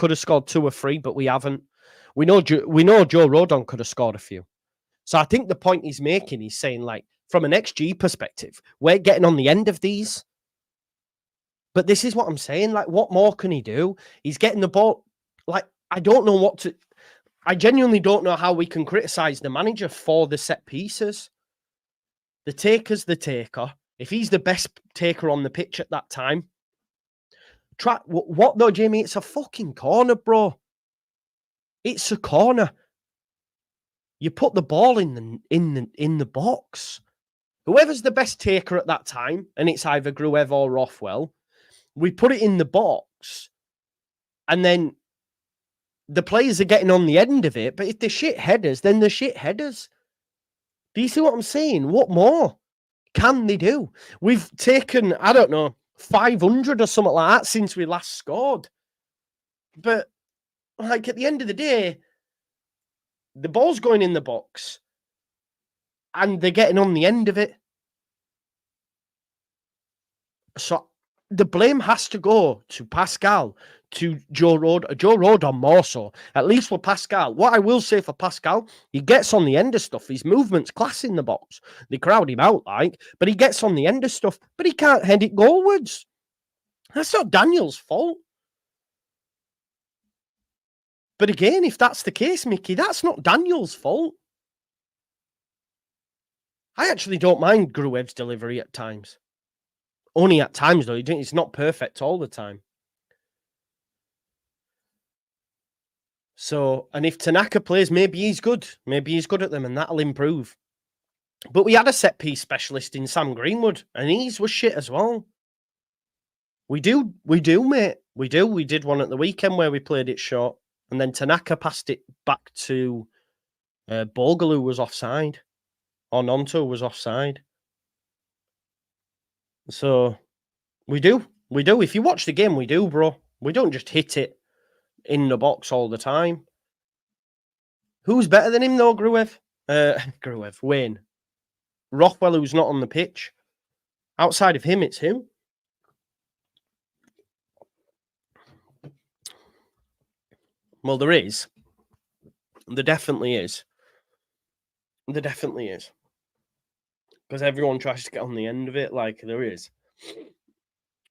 have scored 2 or 3, but we haven't. We know Joe Rodon could have scored a few. So I think the point he's making, he's saying, like, from an XG perspective, we're getting on the end of these. But this is what I'm saying. Like, what more can he do? He's getting the ball. Like, I don't know what to... I genuinely don't know how we can criticize the manager for the set pieces. The taker's the taker. If he's the best taker on the pitch at that time, what though, Jamie? It's a fucking corner, bro. It's a corner. You put the ball in the box. Whoever's the best taker at that time, and it's either Gruev or Rothwell, we put it in the box, and then the players are getting on the end of it. But if they're shit headers, then they're shit headers. Do you see what I'm saying? What more can they do? We've taken, I don't know, 500 or something like that since we last scored. But, like, at the end of the day, the ball's going in the box and they're getting on the end of it. So the blame has to go to Pascal, to Joe Rodon more so, at least for Pascal. What I will say for Pascal, he gets on the end of stuff. His movement's class in the box. They crowd him out, but he gets on the end of stuff, but he can't head it goalwards. That's not Daniel's fault. But again, if that's the case, Mickey, that's not Daniel's fault. I actually don't mind Gruev's delivery at times. Only at times, though. It's not perfect all the time. So, and if Tanaka plays, maybe he's good. Maybe he's good at them, and that'll improve. But we had a set-piece specialist in Sam Greenwood, and he was shit as well. We do, mate. We do. We did one at the weekend where we played it short. And then Tanaka passed it back to Bogle, who was offside. Or Nonto was offside. So, we do. We do. If you watch the game, we do, bro. We don't just hit it in the box all the time. Who's better than him, though, Gruev? Wayne. Rothwell, who's not on the pitch. Outside of him, it's him. Well, there is. There definitely is. There definitely is. Because everyone tries to get on the end of it, like there is.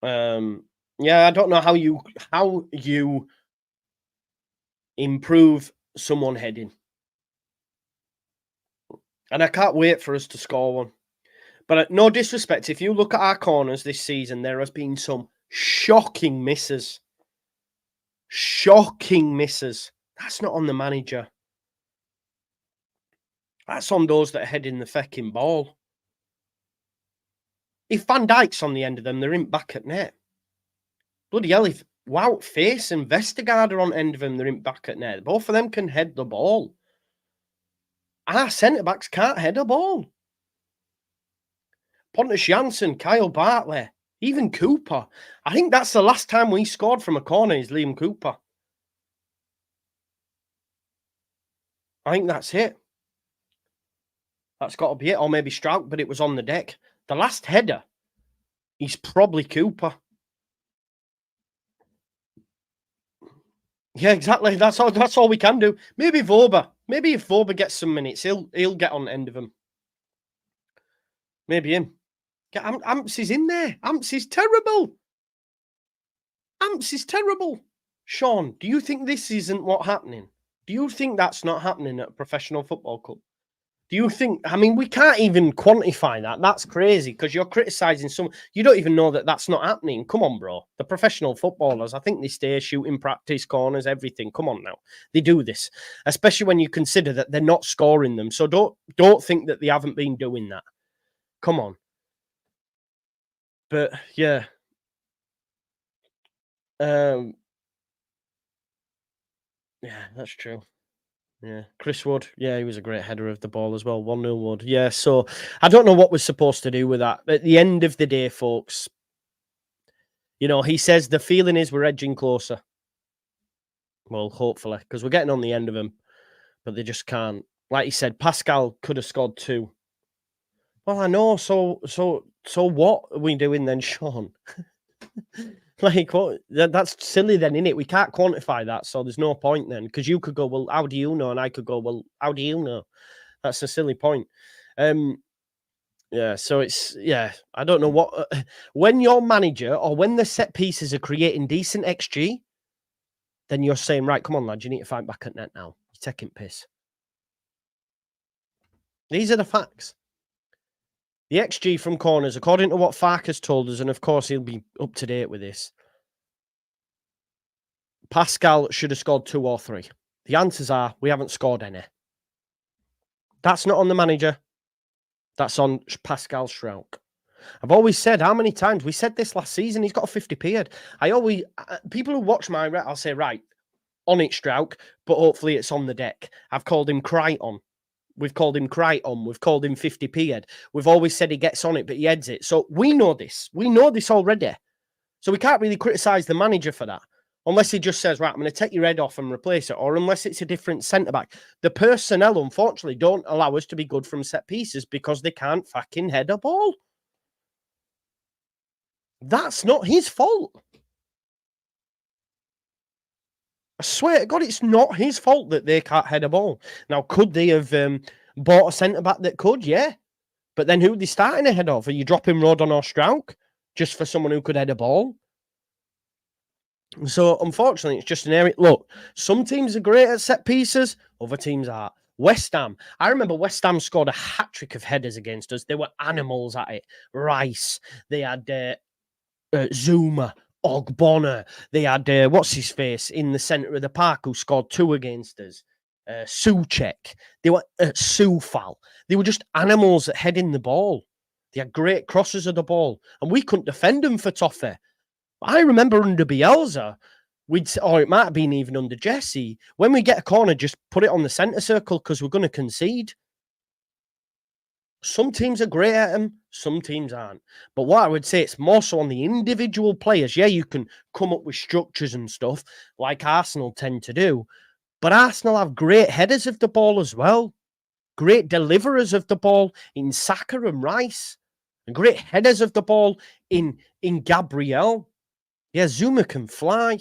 Yeah, I don't know how you improve someone heading. And I can't wait for us to score one. But no disrespect, if you look at our corners this season, there has been some shocking misses. Shocking misses. That's not on the manager. That's on those that are heading the fecking ball. If Van Dijk's on the end of them, they're in back at net. Bloody hell, if Wout Face and Vestergaard are on the end of them, they're in back at net. Both of them can head the ball. Our centre-backs can't head a ball. Pontus Jansson, Kyle Bartley, even Cooper. I think that's the last time we scored from a corner is Liam Cooper. I think that's it. That's got to be it. Or maybe Strout, but it was on the deck. The last header is probably Cooper. Yeah, exactly. That's all we can do. Maybe Voba. Maybe if Voba gets some minutes, he'll get on the end of him. Maybe him. Amps is in there. Amps is terrible. Amps is terrible. Sean, do you think this isn't what's happening? Do you think that's not happening at a professional football club? Do you think, I mean, we can't even quantify that. That's crazy because you're criticising someone. You don't even know that that's not happening. Come on, bro. The professional footballers, I think they stay shooting practice corners, everything. Come on now. They do this, especially when you consider that they're not scoring them. So don't think that they haven't been doing that. Come on. But, yeah. Yeah, that's true. Yeah, Chris Wood. Yeah, he was a great header of the ball as well. 1-0 Wood. Yeah, so I don't know what we're supposed to do with that. At the end of the day, folks, you know, he says the feeling is we're edging closer. Well, hopefully, because we're getting on the end of them, but they just can't. Like he said, Pascal could have scored 2. Well, I know. So what are we doing then, Sean? Like, what? That's silly then, isn't it? We can't quantify that, so there's no point then. Because you could go, well, how do you know? And I could go, well, how do you know? That's a silly point. Yeah, so it's, yeah, I don't know what... when your manager or when the set pieces are creating decent XG, then you're saying, right, come on, lads, you need to fight back at net now. You're taking piss. These are the facts. The XG from corners, according to what Farkes told us, and of course he'll be up to date with this, Pascal should have scored 2 or 3. The answers are, we haven't scored any. That's not on the manager. That's on Pascal Schrauk. I've always said, how many times? We said this last season, he's got a 50 period. People who watch my, I'll say, right, on it, Strauch, but hopefully it's on the deck. I've called him Crichton. We've called him Crichton. We've called him 50 period. We've always said he gets on it, but he heads it. So we know this. We know this already. So we can't really criticise the manager for that. Unless he just says, right, I'm going to take your head off and replace it, or unless it's a different centre-back. The personnel, unfortunately, don't allow us to be good from set pieces because they can't fucking head a ball. That's not his fault. I swear to God, it's not his fault that they can't head a ball. Now, could they have bought a centre-back that could? Yeah. But then who are they starting ahead of? Are you dropping Rodon or Strauch just for someone who could head a ball? So, unfortunately, it's just an area. Look, some teams are great at set pieces, other teams aren't. West Ham. I remember West Ham scored a hat-trick of headers against us. They were animals at it. Rice. They had Zuma. Ogbonna. They had, what's his face, in the centre of the park who scored 2 against us. Soucek. They were Soufal. They were just animals at heading the ball. They had great crosses of the ball. And we couldn't defend them for Toffee. I remember under Bielsa, or it might have been even under Jesse, when we get a corner, just put it on the centre circle because we're going to concede. Some teams are great at them, some teams aren't. But what I would say, it's more so on the individual players. Yeah, you can come up with structures and stuff like Arsenal tend to do, but Arsenal have great headers of the ball as well. Great deliverers of the ball in Saka and Rice. And great headers of the ball in Gabriel. Yeah, Zuma can fly.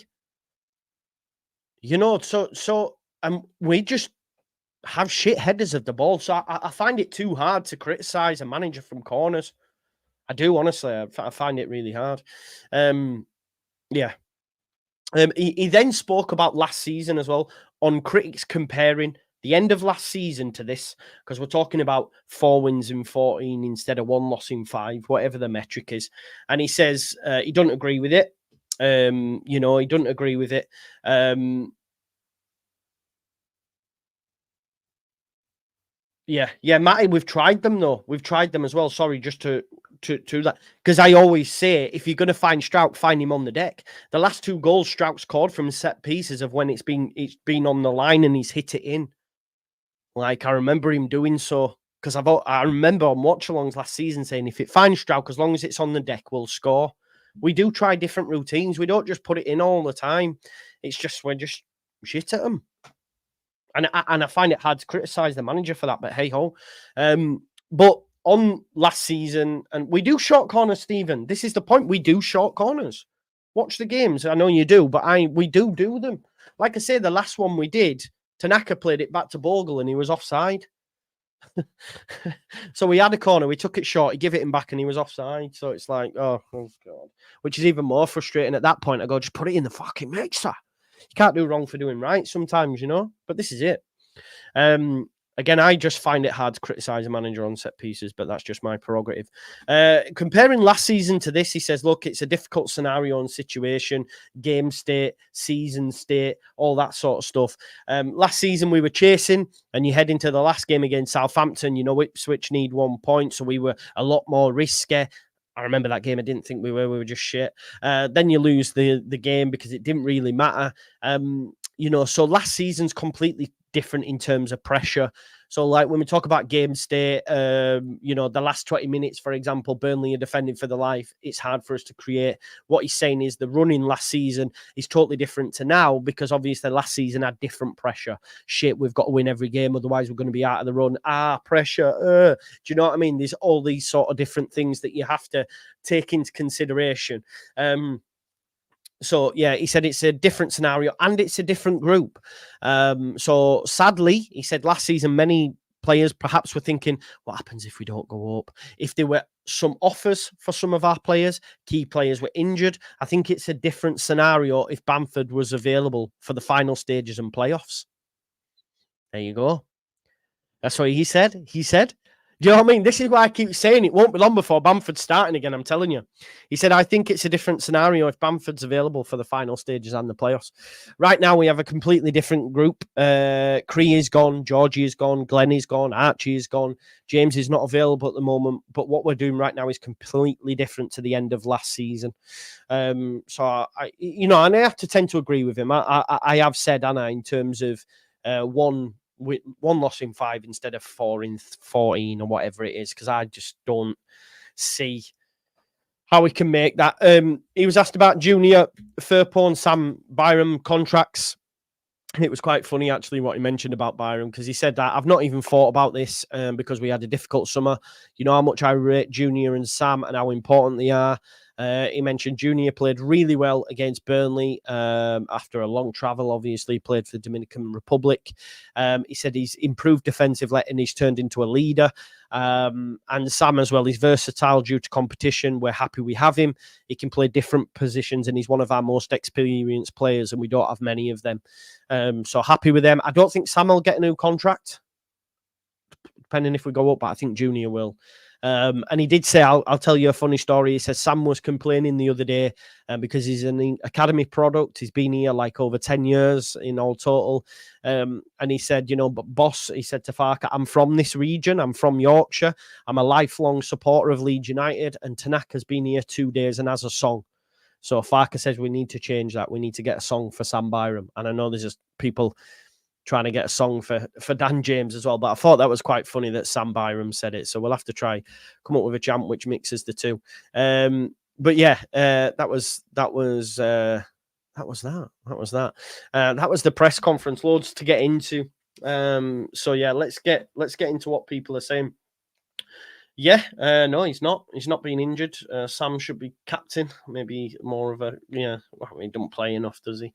You know, so we just have shit headers of the ball. So I find it too hard to criticise a manager from corners. I do, honestly. I find it really hard. Yeah. He then spoke about last season as well, on critics comparing the end of last season to this, because we're talking about 4 wins in 14 instead of 1 loss in 5, whatever the metric is. And he says he doesn't agree with it. You know, he doesn't agree with it. Yeah, Matty, we've tried them though. We've tried them as well. Sorry, just to that, because I always say, if you're going to find Strauch, find him on the deck. The last 2 goals Strauch scored from set pieces of when it's been on the line and he's hit it in. Like, I remember him doing so, because I remember on watch-alongs last season saying, if it finds Strauch, as long as it's on the deck, we'll score. We do try different routines. We don't just put it in all the time. It's just, we're just shit at them. And I find it hard to criticise the manager for that, but hey-ho. But on last season, and we do short corners, Stephen. This is the point. We do short corners. Watch the games. I know you do, but we do them. Like I say, the last one we did, Tanaka played it back to Bogle and he was offside. So we had a corner, we took it short, he gave it him back and he was offside. So it's like, oh God. Which is even more frustrating at that point. I go, just put it in the fucking mixer. You can't do wrong for doing right sometimes, you know? But this is it. Again, I just find it hard to criticise a manager on set pieces, but that's just my prerogative. Comparing last season to this, he says, look, it's a difficult scenario and situation, game state, season state, all that sort of stuff. Last season, we were chasing, and you head into the last game against Southampton, you know, Ipswich need 1 point, so we were a lot more risky. I remember that game. I didn't think we were just shit. Then you lose the game because it didn't really matter. You know, so last season's completely different in terms of pressure. So, like, when we talk about game state, you know, the last 20 minutes, for example, Burnley are defending for their life. It's hard for us to create. What he's saying is the running last season is totally different to now, because obviously last season had different pressure. Shit, we've got to win every game, otherwise we're going to be out of the run. Pressure. Do you know what I mean? There's all these sort of different things that you have to take into consideration. So, yeah, he said it's a different scenario and it's a different group. So, sadly, he said last season, many players perhaps were thinking, what happens if we don't go up? If there were some offers for some of our players, key players were injured, I think it's a different scenario if Bamford was available for the final stages and playoffs. There you go. That's what he said. He said, Do you know what I mean? This is why I keep saying it won't be long before Bamford's starting again, I'm telling you. He said, I think it's a different scenario if Bamford's available for the final stages and the playoffs. Right now, we have a completely different group. Cree is gone, Georgie is gone, Glenn is gone, Archie is gone, James is not available at the moment. But what we're doing right now is completely different to the end of last season. So, and I have to tend to agree with him. I have said, Anna, in terms of one loss in 5 instead of 4 in 14 or whatever it is, because I just don't see how we can make that. He was asked about Junior Firpo and Sam Byram contracts. It was quite funny, actually, what he mentioned about Byram, because he said that I've not even thought about this because we had a difficult summer. You know how much I rate Junior and Sam and how important they are. He mentioned Junior played really well against Burnley after a long travel, obviously, played for the Dominican Republic. He said he's improved defensively and he's turned into a leader. And Sam as well, he's versatile due to competition. We're happy we have him. He can play different positions and he's one of our most experienced players and we don't have many of them. So happy with them. I don't think Sam will get a new contract, depending if we go up, but I think Junior will. And he did say, I'll tell you a funny story. He says Sam was complaining the other day because he's an academy product. He's been here like over 10 years in all total. And he said, but boss, he said to Farke, I'm from this region. I'm from Yorkshire. I'm a lifelong supporter of Leeds United. And Tanaka's been here 2 days and has a song. So Farke says we need to change that. We need to get a song for Sam Byram. And I know there's just people trying to get a song for Dan James as well. But I thought that was quite funny that Sam Byram said it. So we'll have to try come up with a chant which mixes the two. But yeah, that was that. That was the press conference. Loads to get into. So yeah, let's get into what people are saying. Yeah, no, he's not. He's not been injured. Sam should be captain. Maybe more of a he don't play enough, does he?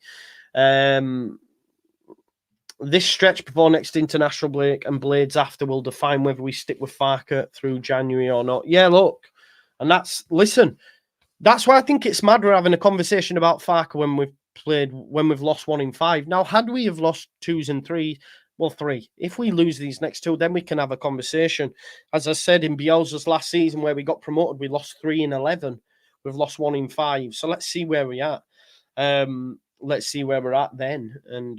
This stretch before next international break and Blades after will define whether we stick with Farke through January or not. Yeah, look, and that's why I think it's mad we're having a conversation about Farke when we've lost 1 in 5. Now, had we have lost 2s and 3, well, 3. If we lose these next 2, then we can have a conversation. As I said in Bielsa's last season where we got promoted, we lost 3 in 11. We've lost 1 in 5. So let's see where we're at. Let's see where we're at then, and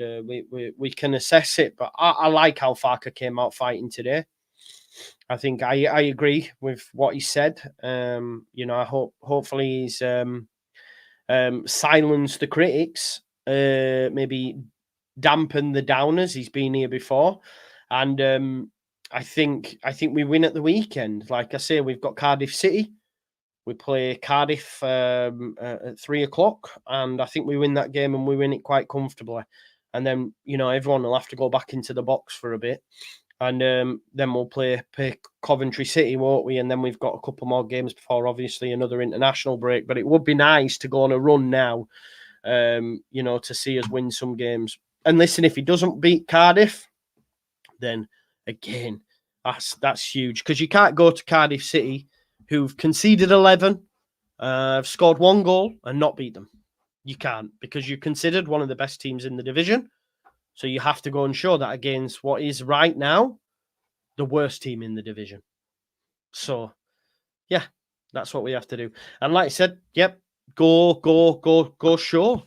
we can assess it. But I like how Farke came out fighting today. I think I agree with what he said. I hopefully he's silenced the critics, maybe dampen the downers. He's been here before, and I think we win at the weekend. Like I say, we've got Cardiff City. We play Cardiff at 3 o'clock, and I think we win that game and we win it quite comfortably. And then, everyone will have to go back into the box for a bit. And then we'll play Coventry City, won't we? And then we've got a couple more games before, obviously, another international break. But it would be nice to go on a run now, to see us win some games. And listen, if he doesn't beat Cardiff, then, again, that's huge. Because you can't go to Cardiff City, who've conceded 11, have scored 1 goal and not beat them. You can't, because you're considered one of the best teams in the division. So you have to go and show that against what is right now the worst team in the division. So, yeah, that's what we have to do. And like I said, yep, go show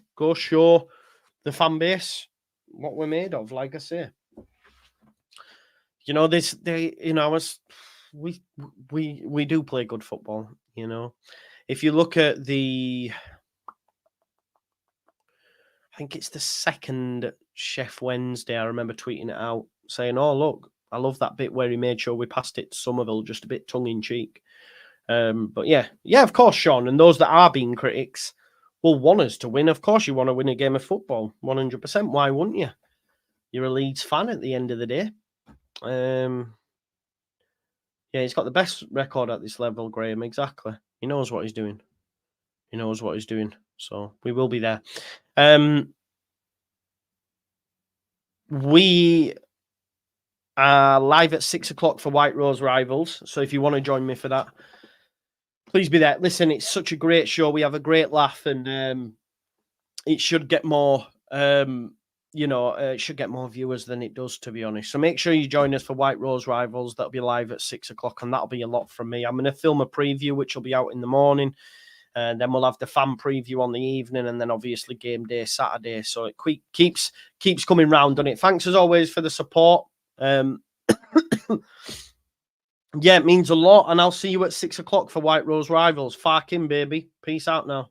the fan base what we're made of, like I say. We do play good football, If you look at I think it's the second Chef Wednesday, I remember tweeting it out, saying, oh, look, I love that bit where he made sure we passed it to Somerville, just a bit tongue-in-cheek. But yeah, of course, Sean, and those that are being critics will want us to win. Of course you want to win a game of football, 100%. Why wouldn't you? You're a Leeds fan at the end of the day. Yeah, he's got the best record at this level, Graham, exactly. He knows what he's doing. So we will be there. We are live at 6 o'clock for White Rose Rivals. So if you want to join me for that, please be there. Listen, it's such a great show. We have a great laugh, and it should get more you know, it should get more viewers than it does, to be honest. So make sure you join us for White Rose Rivals. That'll be live at 6 o'clock, and that'll be a lot from me. I'm going to film a preview, which will be out in the morning. And then we'll have the fan preview on the evening, and then obviously game day Saturday. So it keeps coming round on it. Thanks as always for the support. Yeah, it means a lot. And I'll see you at 6 o'clock for White Rose Rivals. Fark in, baby. Peace out now.